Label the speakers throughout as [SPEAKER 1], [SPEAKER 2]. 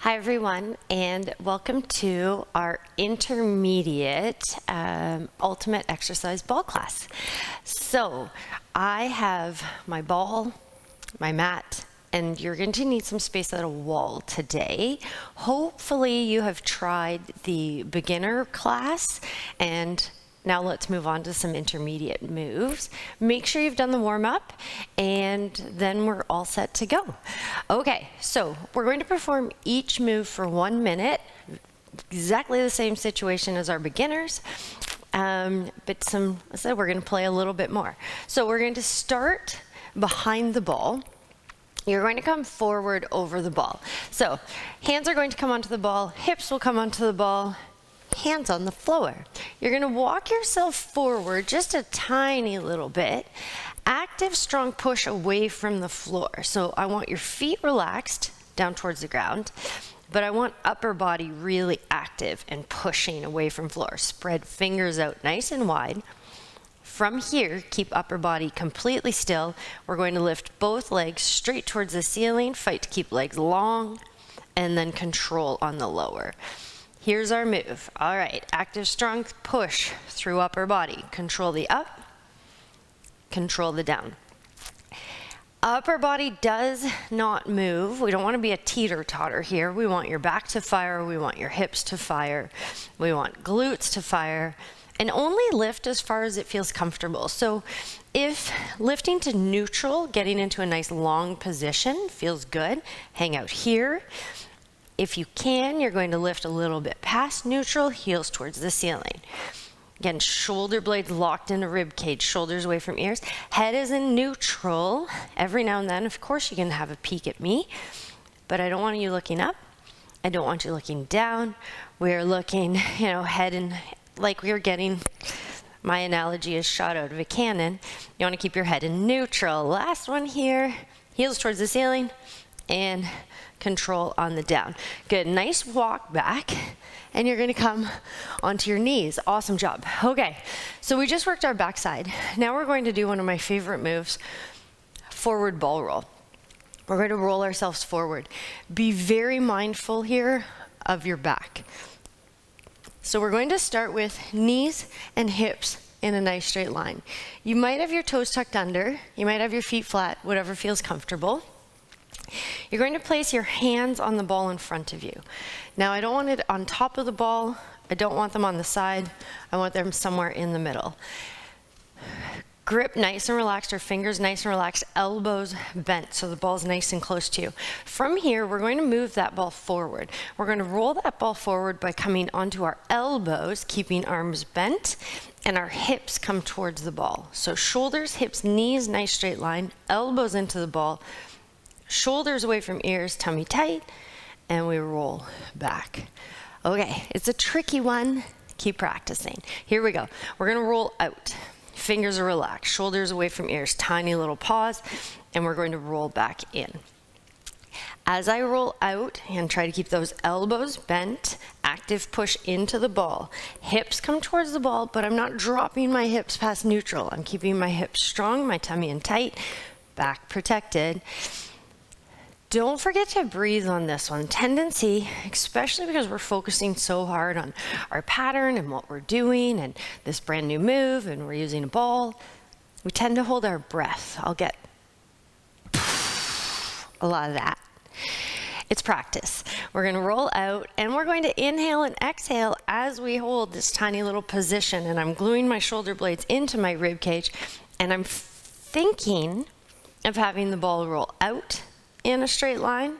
[SPEAKER 1] Hi everyone, and welcome to our intermediate ultimate exercise ball class. So I have my ball, my mat, and you're going to need some space at a wall today. Hopefully you have tried the beginner class, and now let's move on to some intermediate moves. Make sure you've done the warm-up, and then we're all set to go. Okay, so we're going to perform each move for 1 minute. Exactly the same situation as our beginners, but we're going to play a little bit more. So we're going to start behind the ball. You're going to come forward over the ball. So hands are going to come onto the ball, hips will come onto the ball, hands on the floor. You're going to walk yourself forward just a tiny little bit. Active, strong push away from the floor. So I want your feet relaxed down towards the ground, but I want upper body really active and pushing away from floor. Spread fingers out nice and wide. From here, keep upper body completely still. We're going to lift both legs straight towards the ceiling. Fight to keep legs long, and then control on the lower. Here's our move. All right, active, strong push through upper body. Control the up, control the down. Upper body does not move. We don't want to be a teeter-totter here. We want your back to fire. We want your hips to fire. We want glutes to fire. And only lift as far as it feels comfortable. So if lifting to neutral, getting into a nice long position feels good, hang out here. If you can, you're going to lift a little bit past neutral, heels towards the ceiling. Again, shoulder blades locked into rib cage, shoulders away from ears. Head is in neutral. Every now and then, of course, you can have a peek at me, but I don't want you looking up. I don't want you looking down. We're looking, head in, like we were getting, my analogy is shot out of a cannon. You want to keep your head in neutral. Last one here, heels towards the ceiling, and control on the down. Good, nice walk back, and you're gonna come onto your knees. Awesome job. Okay, so we just worked our backside. Now we're going to do one of my favorite moves, forward ball roll. We're going to roll ourselves forward. Be very mindful here of your back. So we're going to start with knees and hips in a nice straight line. You might have your toes tucked under, you might have your feet flat, whatever feels comfortable. You're going to place your hands on the ball in front of you. Now, I don't want it on top of the ball. I don't want them on the side. I want them somewhere in the middle. Grip nice and relaxed, or fingers nice and relaxed, elbows bent so the ball's nice and close to you. From here, we're going to move that ball forward. We're going to roll that ball forward by coming onto our elbows, keeping arms bent, and our hips come towards the ball. So shoulders, hips, knees, nice straight line, elbows into the ball, shoulders away from ears, tummy tight, and we roll back. Okay, it's a tricky one. Keep practicing. Here we go. We're gonna roll out. Fingers are relaxed, shoulders away from ears, tiny little pause, and we're going to roll back in. As I roll out, and try to keep those elbows bent, active push into the ball. Hips come towards the ball, but I'm not dropping my hips past neutral. I'm keeping my hips strong, my tummy in tight, back protected. Don't forget to breathe on this one. Tendency, especially because we're focusing so hard on our pattern and what we're doing and this brand new move and we're using a ball, we tend to hold our breath. I'll get a lot of that. It's practice. We're going to roll out and we're going to inhale and exhale as we hold this tiny little position, and I'm gluing my shoulder blades into my rib cage, and I'm thinking of having the ball roll out in a straight line,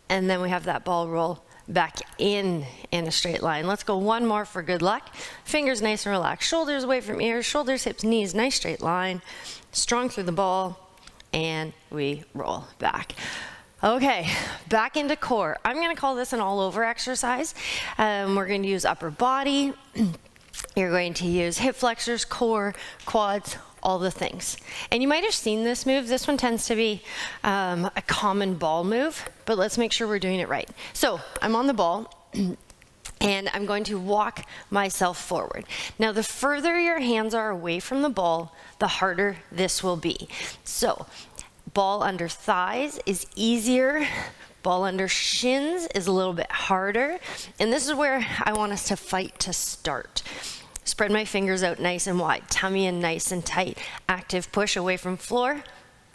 [SPEAKER 1] and then we have that ball roll back in a straight line. Let's go one more for good luck. Fingers nice and relaxed, shoulders away from ears, shoulders, hips, knees, nice straight line, strong through the ball, and we roll back. Okay, back into core. I'm gonna call this an all over exercise. We're going to use upper body. You're going to use hip flexors, core, quads, all the things. And you might have seen this move. This one tends to be a common ball move, but let's make sure we're doing it right. So I'm on the ball and I'm going to walk myself forward. Now, the further your hands are away from the ball, the harder this will be. So ball under thighs is easier. Ball under shins is a little bit harder. And this is where I want us to fight to start. Spread my fingers out nice and wide, tummy in nice and tight. Active push away from floor.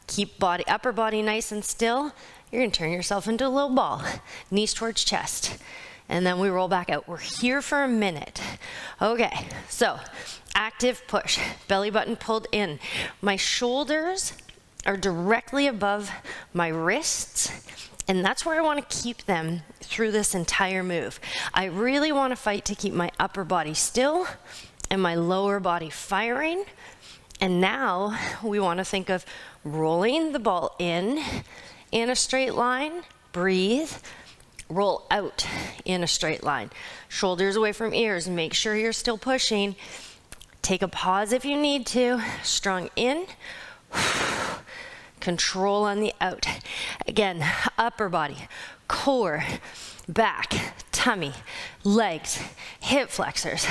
[SPEAKER 1] Keep upper body nice and still. You're gonna turn yourself into a little ball. Knees towards chest. And then we roll back out. We're here for a minute. Okay, so active push, belly button pulled in. My shoulders are directly above my wrists, and that's where I want to keep them through this entire move. I really want to fight to keep my upper body still and my lower body firing. And now we want to think of rolling the ball in a straight line, breathe, roll out in a straight line. Shoulders away from ears, make sure you're still pushing. Take a pause if you need to. Strong in. Control on the out. Again, upper body, core, back, tummy, legs, hip flexors.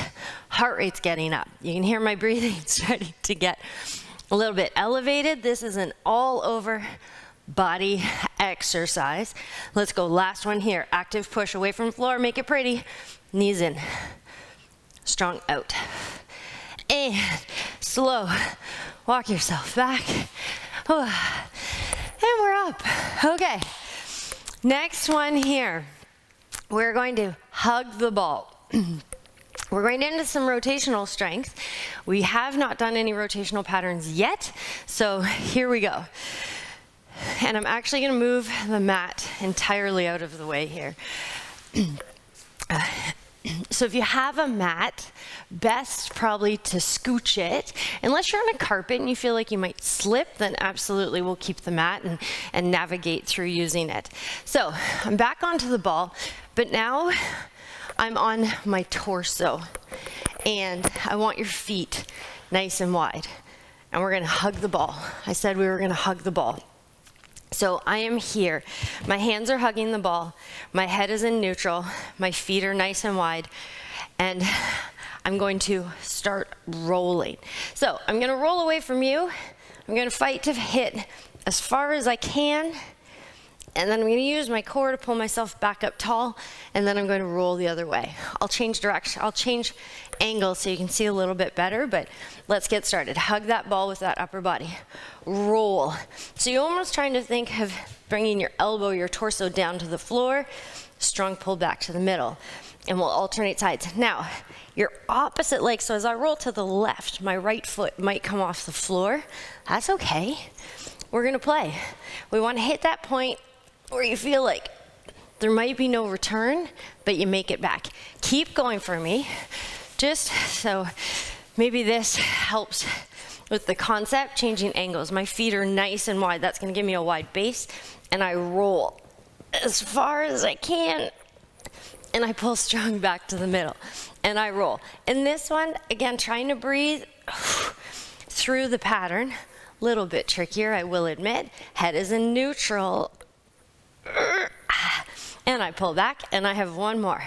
[SPEAKER 1] Heart rate's getting up. You can hear my breathing starting to get a little bit elevated. This is an all over body exercise. Let's go, last one here. Active push away from floor, make it pretty. Knees in, strong out. And slow, walk yourself back. And we're up. Okay, next one here. We're going to hug the ball. We're going into some rotational strength. We have not done any rotational patterns yet, so here we go. And I'm actually going to move the mat entirely out of the way here. So if you have a mat, best probably to scooch it. Unless you're on a carpet and you feel like you might slip, then absolutely we'll keep the mat and navigate through using it. So I'm back onto the ball, but now I'm on my torso. And I want your feet nice and wide. And we're going to hug the ball. I said we were going to hug the ball. So I am here. My hands are hugging the ball. My head is in neutral. My feet are nice and wide. And I'm going to start rolling. So I'm going to roll away from you. I'm going to fight to hit as far as I can. And then I'm going to use my core to pull myself back up tall. And then I'm going to roll the other way. I'll change direction. I'll change angle so you can see a little bit better. But let's get started. Hug that ball with that upper body. Roll. So you're almost trying to think of bringing your elbow, your torso down to the floor. Strong pull back to the middle. And we'll alternate sides. Now, your opposite leg. So as I roll to the left, my right foot might come off the floor. That's okay. We're going to play. We want to hit that point where you feel like there might be no return, but you make it back. Keep going for me. Just so maybe this helps with the concept, changing angles. My feet are nice and wide. That's going to give me a wide base. And I roll as far as I can. And I pull strong back to the middle. And I roll. In this one, again, trying to breathe through the pattern. A little bit trickier, I will admit. Head is in neutral. And I pull back, and I have one more.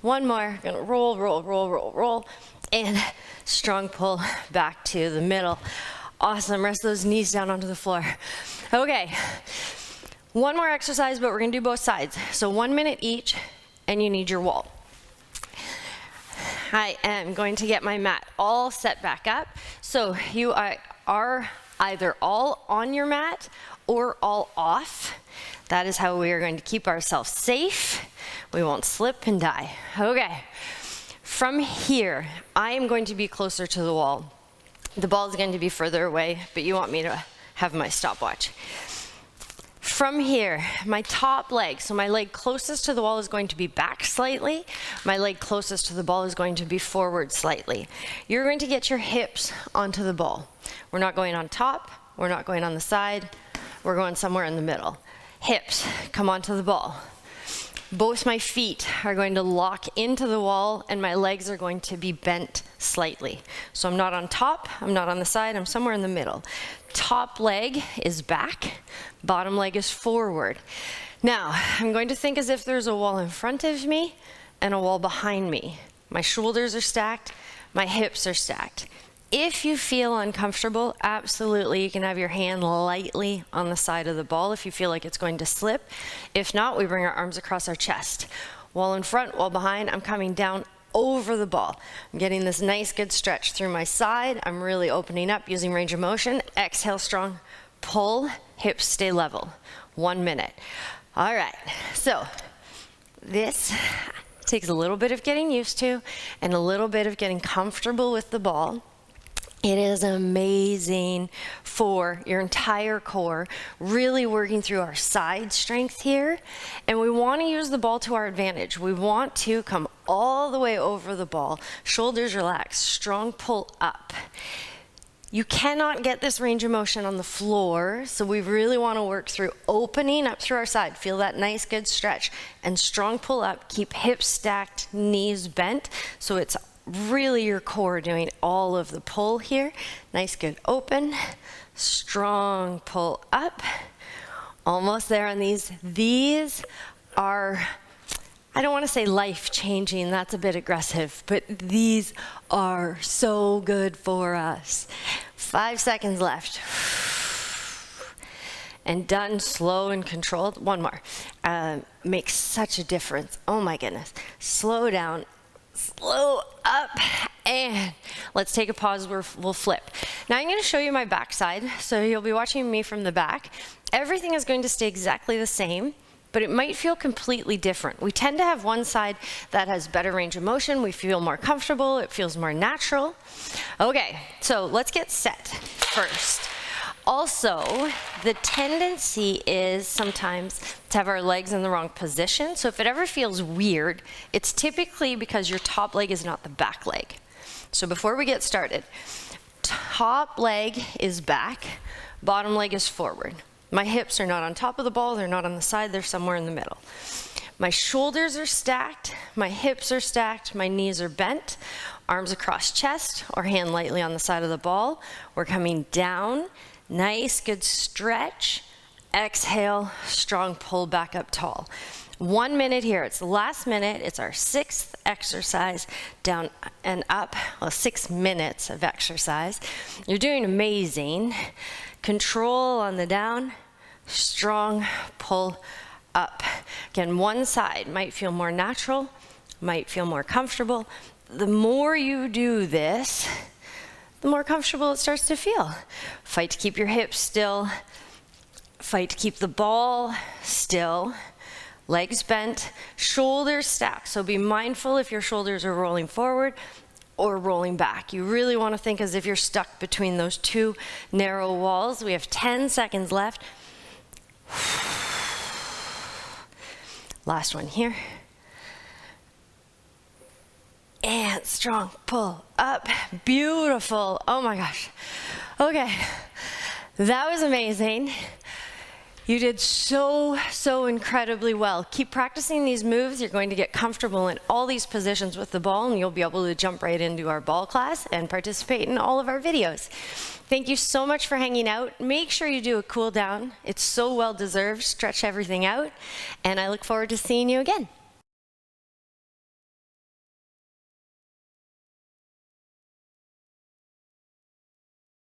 [SPEAKER 1] One more. Gonna roll, roll, roll, roll, roll. And strong pull back to the middle. Awesome. Rest those knees down onto the floor. Okay. One more exercise, but we're going to do both sides. So 1 minute each, and you need your wall. I am going to get my mat all set back up. So you are either all on your mat or all off. That is how we are going to keep ourselves safe. We won't slip and die. Okay. From here, I am going to be closer to the wall. The ball is going to be further away, but you want me to have my stopwatch. From here, my top leg, so my leg closest to the wall is going to be back slightly. My leg closest to the ball is going to be forward slightly. You're going to get your hips onto the ball. We're not going on top. We're not going on the side. We're going somewhere in the middle. Hips come onto the ball. Both my feet are going to lock into the wall, and my legs are going to be bent slightly. So I'm not on top, I'm not on the side, I'm somewhere in the middle. Top leg is back, bottom leg is forward. Now, I'm going to think as if there's a wall in front of me and a wall behind me. My shoulders are stacked, my hips are stacked. If you feel uncomfortable, absolutely, you can have your hand lightly on the side of the ball if you feel like it's going to slip. If not, we bring our arms across our chest. Wall in front, wall behind, I'm coming down over the ball. I'm getting this nice good stretch through my side. I'm really opening up using range of motion. Exhale strong, pull, hips stay level. 1 minute. All right, so this takes a little bit of getting used to and a little bit of getting comfortable with the ball. It is amazing for your entire core, really working through our side strength here. And we want to use the ball to our advantage. We want to come all the way over the ball, shoulders relaxed, strong pull up. You cannot get this range of motion on the floor, so we really want to work through opening up through our side. Feel that nice good stretch and strong pull up. Keep hips stacked, knees bent, so it's really your core doing all of the pull here. Nice good open, strong pull up. Almost there on these. These are, I don't want to say life-changing, that's a bit aggressive, but these are so good for us. 5 seconds left. And done, slow and controlled. One more. Makes such a difference. Oh my goodness. Slow down, slow up, and let's take a pause where we'll flip. Now I'm going to show you my backside, so you'll be watching me from the back. Everything is going to stay exactly the same, but it might feel completely different. We tend to have one side that has better range of motion. We feel more comfortable. It feels more natural. Okay, so let's get set first. Also, the tendency is sometimes to have our legs in the wrong position. So if it ever feels weird, it's typically because your top leg is not the back leg. So before we get started, top leg is back, bottom leg is forward. My hips are not on top of the ball, they're not on the side, they're somewhere in the middle. My shoulders are stacked, my hips are stacked, my knees are bent, arms across chest or hand lightly on the side of the ball. We're coming down, nice good stretch, exhale, strong pull back up tall. 1 minute here, it's the last minute, it's our 6th exercise, down and up, well 6 minutes of exercise. You're doing amazing. Control on the down, strong pull up. Again, one side might feel more natural, might feel more comfortable. The more you do this, the more comfortable it starts to feel. Fight to keep your hips still. Fight to keep the ball still. Legs bent, shoulders stacked. So be mindful if your shoulders are rolling forward or rolling back. You really want to think as if you're stuck between those two narrow walls. We have 10 seconds left. Last one here. And strong pull up. Beautiful. Oh my gosh. Okay. That was amazing. You did so incredibly well. Keep practicing these moves. You're going to get comfortable in all these positions with the ball, and you'll be able to jump right into our ball class and participate in all of our videos. Thank you so much for hanging out. Make sure you do a cool down. It's so well deserved. Stretch everything out, and I look forward to seeing you again.